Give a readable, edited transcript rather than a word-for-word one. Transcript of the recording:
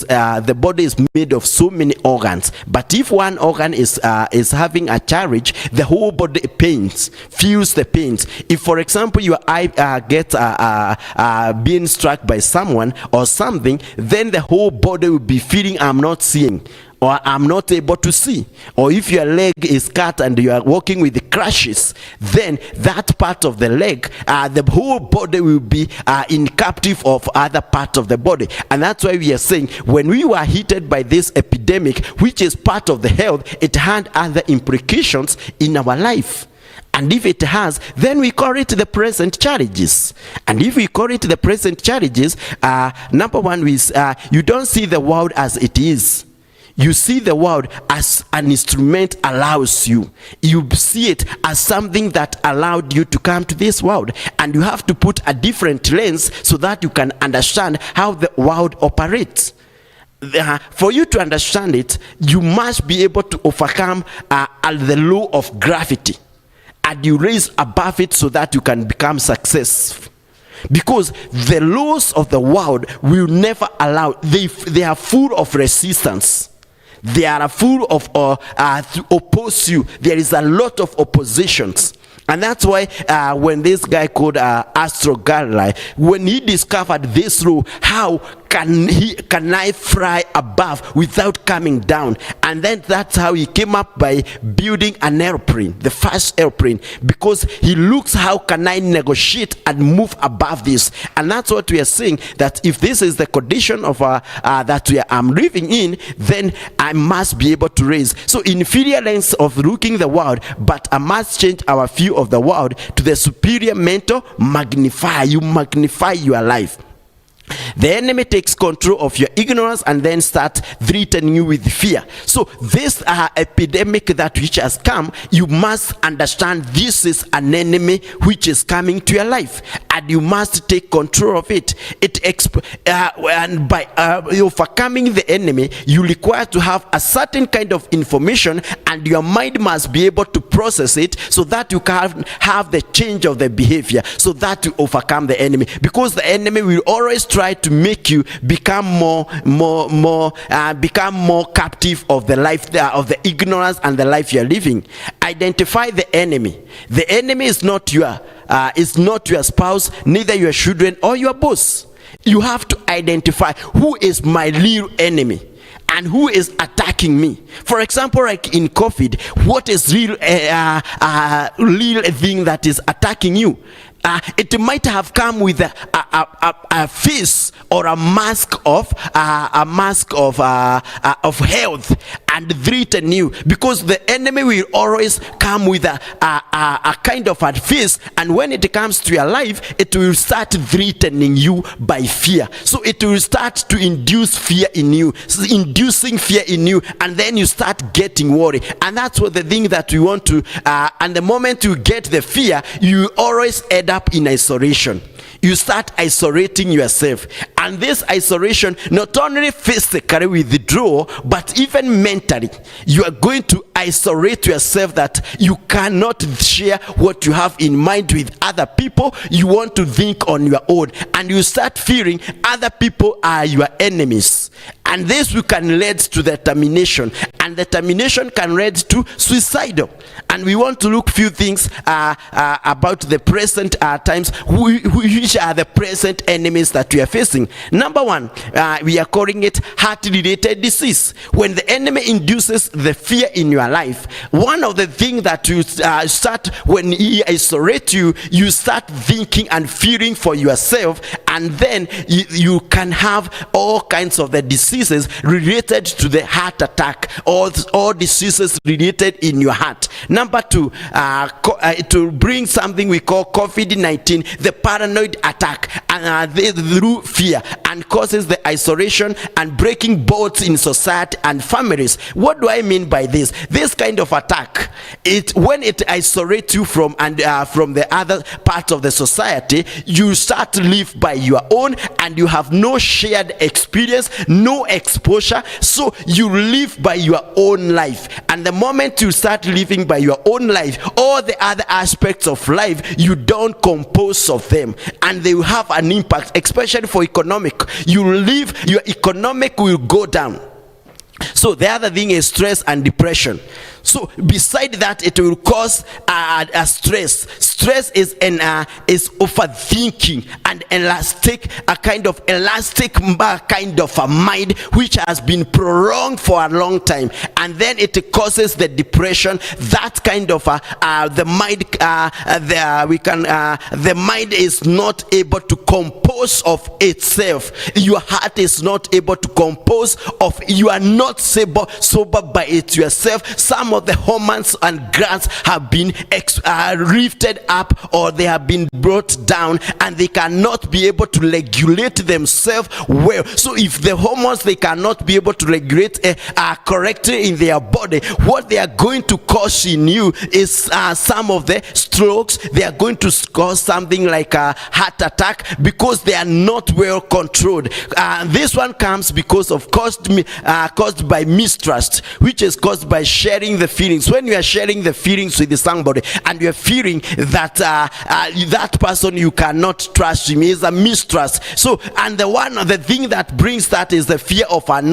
the body is made of so many organs, but if one organ is having a challenge, the whole body feels the pains. If, for example, your eye gets being struck by someone or something, then the whole body will be feeling, I'm not seeing, or I'm not able to see. Or if your leg is cut and you are walking with the crutches, then that part of the leg, the whole body will be in captive of other parts of the body. And that's why we are saying, when we were hit by this epidemic, which is part of the health, it had other implications in our life. And if it has, then we call it the present challenges. And if we call it the present challenges, number one is you don't see the world as it is. You see the world as an instrument allows you. You see it as something that allowed you to come to this world. And you have to put a different lens so that you can understand how the world operates. For you to understand it, you must be able to overcome the law of gravity. And you raise above it so that you can become successful. Because the laws of the world will never allow, they are full of resistance. They are full of to oppose you. There is a lot of oppositions. And that's why when this guy called Astro Galilei, when he discovered this law, how can I fly above without coming down? And then that's how he came up by building an airplane, the first airplane, because he looks, how can I negotiate and move above this? And that's what we are saying, that if this is the condition of that I'm living in, then I must be able to raise. So inferior lens of looking the world, but I must change our view of the world to the superior mental magnifier. You magnify your life. The enemy takes control of your ignorance and then starts threatening you with fear. So this epidemic which has come, you must understand this is an enemy which is coming to your life, and you must take control of it. And by overcoming the enemy, you require to have a certain kind of information, and your mind must be able to process it so that you can have the change of the behavior, so that you overcome the enemy. Because the enemy will always try to make you become more captive of the life of the ignorance and the life you are living. Identify the enemy. The enemy is not your spouse, neither your children or your boss. You have to identify who is my real enemy and who is attacking me. For example, like in COVID, what is real thing that is attacking you? It might have come with a face or a mask of health and threaten you, because the enemy will always come with a kind of a face, and when it comes to your life, it will start threatening you by fear. So it will start to induce fear in you, inducing fear in you, and then you start getting worried. And that's what the thing that we want to. And the moment you get the fear, you always end up in isolation. You start isolating yourself, and this isolation not only physically withdraw, but even mentally. You are going to isolate yourself, that you cannot share what you have in mind with other people. You want to think on your own, and you start feeling other people are your enemies. And this can lead to determination, and determination can lead to suicidal. And we want to look few things about the present times, which are the present enemies that we are facing. Number one, we are calling it heart-related disease. When the enemy induces the fear in your life, one of the things that you start when he isolates you, you start thinking and fearing for yourself, and then you can have all kinds of the diseases related to the heart attack, or diseases related in your heart. Number two, it will bring something we call COVID-19, the paranoid attack, and through fear, and causes the isolation and breaking bonds in society and families. What do I mean by this? This kind of attack, when it isolates you from the other parts of the society, you start to live by your own, and you have no shared experience, no exposure, so you live by your your own life. And the moment you start living by your own life, all the other aspects of life, you don't compose of them, and they will have an impact, especially for economic. You live, your economic will go down. So the other thing is stress and depression. So beside that, it will cause a stress. Stress is overthinking and a kind of elastic kind of a mind which has been prolonged for a long time, and then it causes the depression. That kind of the mind is not able to compose of itself. Your heart is not able to compose of. You are not sober by it yourself. Some of the hormones and glands have been lifted up, or they have been brought down, and they cannot be able to regulate themselves well. So if the hormones, they cannot be able to regulate correctly in their body, what they are going to cause in you is some of the strokes. They are going to cause something like a heart attack, because they are not well controlled. This one comes because of caused by mistrust, which is caused by sharing the feelings. When you are sharing the feelings with somebody and you are feeling that that person, you cannot trust him, is a mistrust. So, and the thing that brings that is the fear of unknown.